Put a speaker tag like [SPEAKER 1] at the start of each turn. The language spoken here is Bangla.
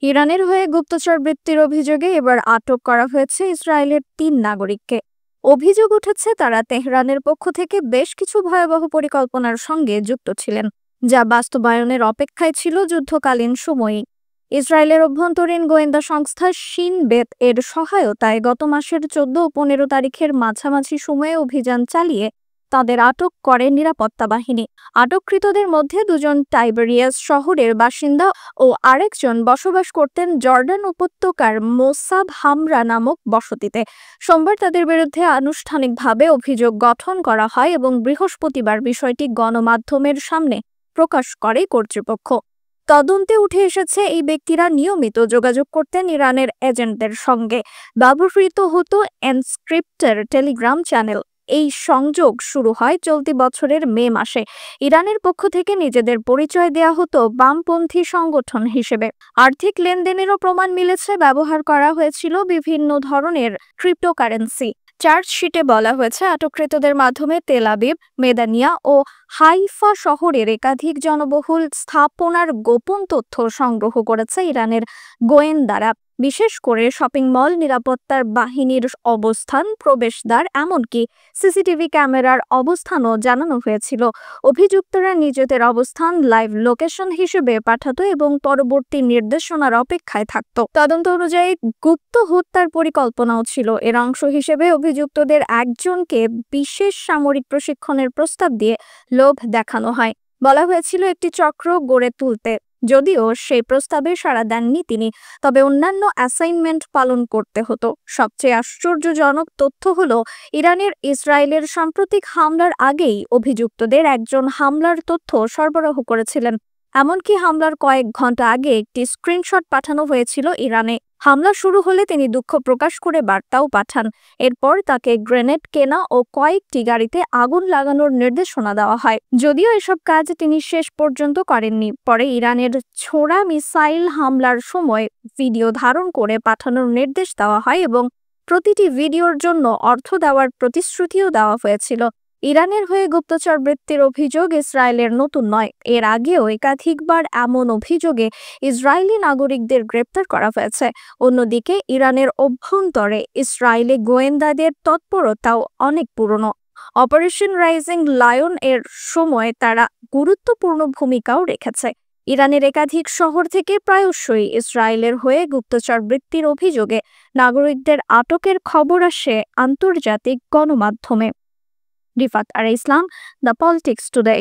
[SPEAKER 1] ইরানের হয়ে গুপ্তচর বৃত্তির অভিযোগে এবার আটক করা হয়েছে ইসরায়েলের ৩ নাগরিককে। অভিযোগ উঠেছে তারা তেহরানের পক্ষ থেকে বেশ কিছু ভয়াবহ পরিকল্পনার সঙ্গে যুক্ত ছিলেন, যা বাস্তবায়নের অপেক্ষায় ছিল যুদ্ধকালীন সময়ে। ইসরায়েলের অভ্যন্তরীণ গোয়েন্দা সংস্থা শিন বেত এর সহায়তায় গত মাসের ১৪ ও ১৫ তারিখের মাঝামাঝি সময়ে অভিযান চালিয়ে তাদের আটক করে নিরাপত্তা বাহিনী। আটককৃতদের মধ্যে দুজন টাইবেরিয়াস শহরের বাসিন্দা ও আরেকজন বসবাস করতেন জর্ডান উপত্যকার মোসাব হামরা নামক বসতিতে। সোমবার তাদের বিরুদ্ধে আনুষ্ঠানিকভাবে অভিযোগ গঠন করা হয় এবং বৃহস্পতিবার বিষয়টি গণমাধ্যমের সামনে প্রকাশ করে কর্তৃপক্ষ। তদন্তে উঠে এসেছে এই ব্যক্তিরা নিয়মিত যোগাযোগ করতেন ইরানের এজেন্টদের সঙ্গে। ব্যবহৃত হতো এনক্রিপ্টেড টেলিগ্রাম চ্যানেল। এই সংযোগ শুরু হয় চলতি বছরের মে মাসে। ইরানের পক্ষ থেকে নিজেদের পরিচয় দেয়া হতো বামপন্থী সংগঠন হিসেবে। আর্থিক লেনদেনেরও প্রমাণ মিলেছে। ব্যবহার করা হয়েছিল বিভিন্ন ধরনের ক্রিপ্টোকারেন্সি। চার্জশিটে বলা হয়েছে আটককৃতদের মাধ্যমে তেল আবিব, মেদানিয়া ও হাইফা শহরের একাধিক জনবহুল স্থাপনার গোপন তথ্য সংগ্রহ করেছে ইরানের গোয়েন্দারা। বিশেষ করে শপিং মল, নিরাপত্তার বাহিনীর অবস্থান, প্রবেশদ্বার, এমনকি সিসিটিভি ক্যামেরার অবস্থানও জানানো হয়েছিল। অভিযুক্তরা নিজেদের অবস্থান লাইভ লোকেশন হিসেবে পাঠাতো এবং পরবর্তী নির্দেশনার অপেক্ষায় থাকত। তদন্ত অনুযায়ী গুপ্ত হত্যার পরিকল্পনাও ছিল। এর অংশ হিসেবে অভিযুক্তদের একজনকে বিশেষ সামরিক প্রশিক্ষণের প্রস্তাব দিয়ে লোভ দেখানো হয়। বলা হয়েছিল একটি চক্র গড়ে তুলতে। যদিও সেই প্রস্তাবে সাড়া দেননি তিনি, তবে অন্যান্য অ্যাসাইনমেন্ট পালন করতে হতো। সবচেয়ে আশ্চর্যজনক তথ্য হলো, ইরানের ইসরায়েলের সাম্প্রতিক হামলার আগেই অভিযুক্তদের একজন হামলার তথ্য সরবরাহ করেছিলেন। এমনকি হামলার কয়েক ঘন্টা আগে একটি স্ক্রিনশট পাঠানো হয়েছিল ইরানে। হামলা শুরু হলে তিনি দুঃখ প্রকাশ করে বার্তাও পাঠান। এরপর তাকে গ্রেনেড কেনা ও কয়েকটি গাড়িতে আগুন লাগানোর নির্দেশনা দেওয়া হয়। যদিও এসব কাজ তিনি শেষ পর্যন্ত করেননি। পরে ইরানের ছোড়া মিসাইল হামলার সময় ভিডিও ধারণ করে পাঠানোর নির্দেশ দেওয়া হয় এবং প্রতিটি ভিডিওর জন্য অর্থ দেওয়ার প্রতিশ্রুতিও দেওয়া হয়েছিল। ইরানের হয়ে গুপ্তচর বৃত্তির অভিযোগ ইসরায়েলের নতুন নয়। এর আগেও একাধিকবার এমন অভিযোগে ইসরায়েলি নাগরিকদের গ্রেপ্তার করা হয়েছে। অন্যদিকে ইরানের অভ্যন্তরে ইসরায়েলি গোয়েন্দাদের তৎপরতাও অনেক পুরনো। অপারেশন রাইজিং লায়ন এর সময় তারা গুরুত্বপূর্ণ ভূমিকাও রেখেছে। ইরানের একাধিক শহর থেকে প্রায়শই ইসরায়েলের হয়ে গুপ্তচর বৃত্তির অভিযোগে নাগরিকদের আটকের খবর আসে আন্তর্জাতিক গণমাধ্যমে। রিফাত আর ইসলাম, দ্য পলিটিক্স টুডে।